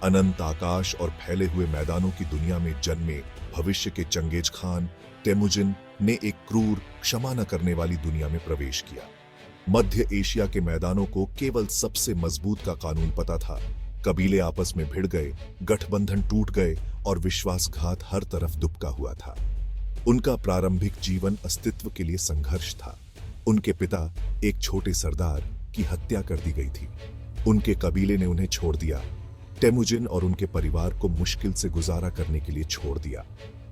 अनंत आकाश और फैले हुए मैदानों की दुनिया में जन्मे भविष्य के चंगेज खान तेमुजिन ने एक क्रूर, क्षमा न करने वाली दुनिया में प्रवेश किया। मध्य एशिया के मैदानों को केवल सबसे मजबूत का कानून पता था। कबीले आपस में भिड़ गए, गठबंधन टूट गए और विश्वासघात हर तरफ दुबका हुआ था। उनका प्रारंभिक जीवन अस्तित्व के लिए संघर्ष था। उनके पिता, एक छोटे सरदार, की हत्या कर दी गई थी। उनके कबीले ने उन्हें छोड़ दिया। तेमुजिन और उनके परिवार को मुश्किल से गुजारा करने के लिए छोड़ दिया।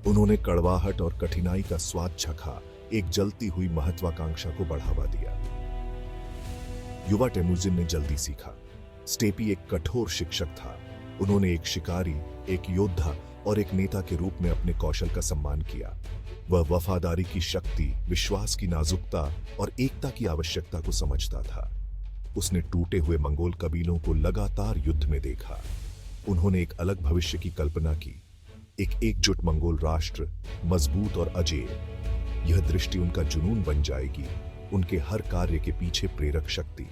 उन्होंने कड़वाहट और कठिनाई का स्वाद चखा, एक जलती हुई महत्वाकांक्षा को बढ़ावा दिया। युवा तेमुजिन ने जल्दी सीखा। स्टेपी एक कठोर शिक्षक था। उन्होंने एक शिकारी, एक योद्धा और एक नेता के रूप में अपने कौशल का सम्मान किया। वह वफादारी की शक्ति, विश्वास की नाजुकता और एकता की आवश्यकता को समझता था। उसने टूटे हुए मंगोल कबीलों को लगातार युद्ध में देखा। उन्होंने एक अलग भविष्य की कल्पना की, एक एकजुट मंगोल राष्ट्र, मजबूत और अजेय। यह दृष्टि उनका जुनून बन जाएगी, उनके हर कार्य के पीछे प्रेरक शक्ति।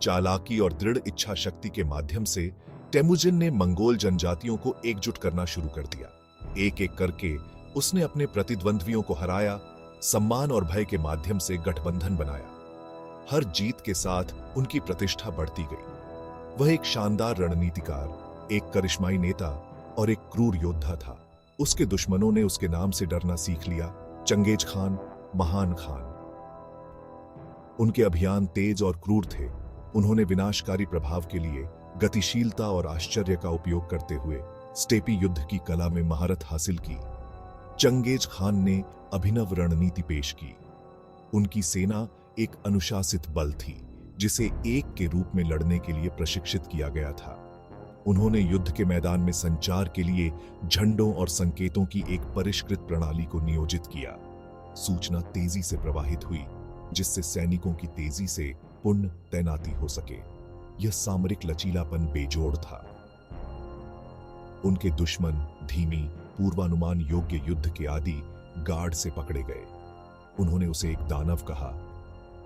चालाकी और दृढ़ इच्छा शक्ति के माध्यम से तेमुजिन ने मंगोल जनजातियों को एकजुट करना शुरू कर दिया। एक एक करके उसने अपने प्रतिद्वंद्वियों को हराया, सम्मान और भय के माध्यम से गठबंधन बनाया। हर जीत के साथ उनकी प्रतिष्ठा बढ़ती गई। वह एक शानदार रणनीतिकार, एक करिश्माई नेता और एक क्रूर योद्धा था। उसके दुश्मनों ने उसके नाम से डरना सीख लिया, चंगेज खान, महान खान। उनके अभियान तेज और क्रूर थे। उन्होंने विनाशकारी प्रभाव के लिए गतिशीलता और आश्चर्य का उपयोग करते हुए स्टेपी युद्ध की कला में महारत हासिल की। चंगेज खान ने अभिनव रणनीति पेश की। उनकी सेना एक अनुशासित बल थी, जिसे एक के रूप में लड़ने के लिए प्रशिक्षित किया गया था। उन्होंने युद्ध के मैदान में संचार के लिए झंडों और संकेतों की एक परिष्कृत प्रणाली को नियोजित किया। सूचना तेजी से प्रवाहित हुई, जिससे सैनिकों की तेजी से पुनः तैनाती हो सके। यह सामरिक लचीलापन बेजोड़ था। उनके दुश्मन धीमी, पूर्वानुमान योग्य युद्ध के आदि गार्ड से पकड़े गए। उन्होंने उसे एक दानव कहा,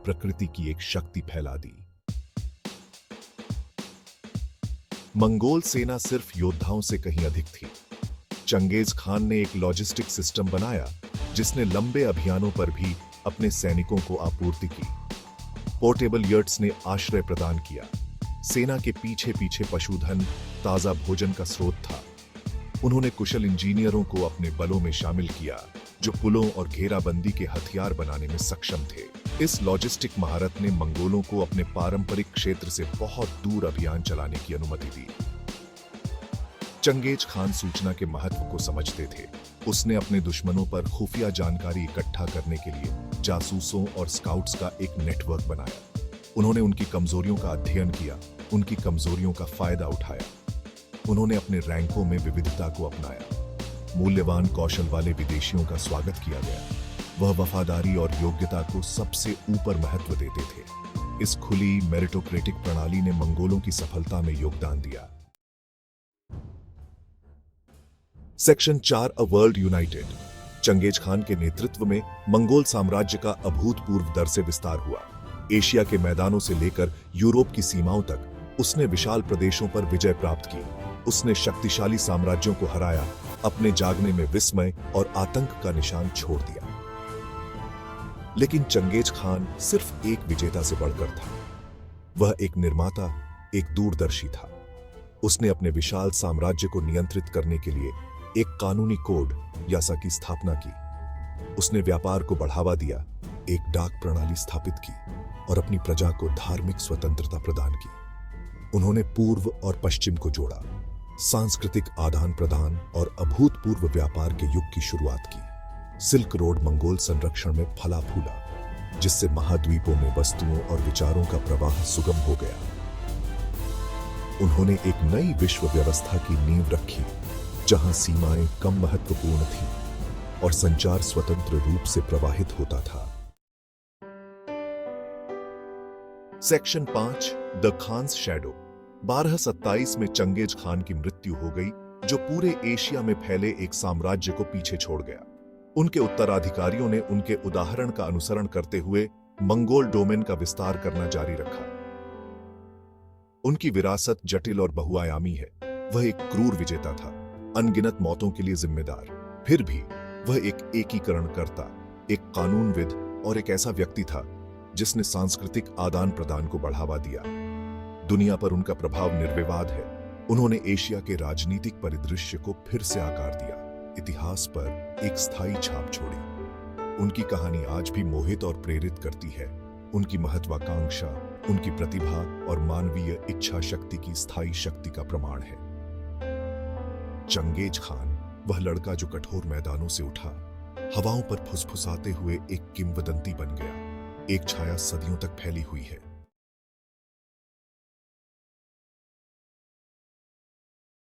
प्रकृति की एक शक्ति फैला दी। मंगोल सेना सिर्फ योद्धाओं से कहीं अधिक थी। चंगेज खान ने एक लॉजिस्टिक सिस्टम बनाया, जिसने लंबे अभियानों पर भी अपने सैनिकों को आपूर्ति की। पोर्टेबल यट्स ने आश्रय प्रदान किया। सेना के पीछे पीछे पशुधन, ताजा भोजन का स्रोत था। उन्होंने कुशल इंजीनियरों को अपने बलों में शामिल किया, जो पुलों और घेराबंदी के हथियार बनाने में सक्षम थे। इस लॉजिस्टिक महारत ने मंगोलों को अपने पारंपरिक क्षेत्र से बहुत दूर अभियान चलाने की अनुमति दी। चंगेज खान सूचना के महत्व को समझते थे। उसने अपने दुश्मनों पर खुफिया जानकारी इकट्ठा करने के लिए जासूसों और स्काउट्स का एक नेटवर्क बनाया। उन्होंने उनकी कमजोरियों का अध्ययन किया, उनकी कमजोरियों का फायदा उठाया। उन्होंने अपने रैंकों में विविधता को अपनाया। मूल्यवान कौशल वाले विदेशियों का स्वागत किया गया। वह वफादारी और योग्यता को सबसे ऊपर महत्व देते थे। इस खुली मेरिटोक्रेटिक प्रणाली ने मंगोलों की सफलता में योगदान दिया। Section 4 a world united. Genghis Khan के नेतृत्व में मंगोल साम्राज्य का अभूतपूर्व दर से विस्तार हुआ। एशिया के मैदानों से लेकर यूरोप की सीमाओं तक उसने विशाल प्रदेशों पर विजय प्राप्त की। उसने शक्तिशाली साम्राज्यों को हराया, अपने जागने में विस्मय और आतंक का निशान छोड़ दिया। लेकिन चंगेज खान सिर्फ एक विजेता से बढ़कर था। वह एक निर्माता, एक दूरदर्शी था। उसने अपने विशाल साम्राज्य को नियंत्रित करने के लिए एक कानूनी कोड यासा की स्थापना की। उसने व्यापार को बढ़ावा दिया, एक डाक प्रणाली स्थापित की और अपनी प्रजा को धार्मिक स्वतंत्रता प्रदान की। उन्होंने पूर्व और पश्चिम को जोड़ा, सांस्कृतिक आदान प्रदान और अभूतपूर्व व्यापार के युग की शुरुआत की। सिल्क रोड मंगोल संरक्षण में फला फूला, जिससे महाद्वीपों में वस्तुओं और विचारों का प्रवाह सुगम हो गया। उन्होंने एक नई विश्व व्यवस्था की नींव रखी, जहां सीमाएं कम महत्वपूर्ण थीं और संचार स्वतंत्र रूप से प्रवाहित होता था। Section 5 the Khans shadow. 1227 में चंगेज खान की मृत्यु हो गई, जो पूरे एशिया में फैले एक साम्राज्य को पीछे छोड़ गया। उनके उत्तराधिकारियों ने उनके उदाहरण का अनुसरण करते हुए मंगोल डोमेन का विस्तार करना जारी रखा। उनकी विरासत जटिल और बहुआयामी है। वह एक क्रूर विजेता था, अनगिनत मौतों के लिए जिम्मेदार। फिर भी वह एक एकीकरणकर्ता, एक कानूनविद और एक ऐसा व्यक्ति था जिसने सांस्कृतिक आदान प्रदान को बढ़ावा दिया। दुनिया पर उनका प्रभाव निर्विवाद है। उन्होंने एशिया के राजनीतिक परिदृश्य को फिर से आकार दिया, इतिहास पर एक स्थायी छाप छोड़ी। उनकी कहानी आज भी मोहित और प्रेरित करती है। उनकी महत्वाकांक्षा, उनकी प्रतिभा और मानवीय इच्छा शक्ति की स्थायी शक्ति का प्रमाण है। चंगेज खान, वह लड़का जो कठोर मैदानों से उठा, हवाओं पर फुसफुसाते हुए एक किंवदंती बन गया। एक छाया सदियों तक फैली हुई है।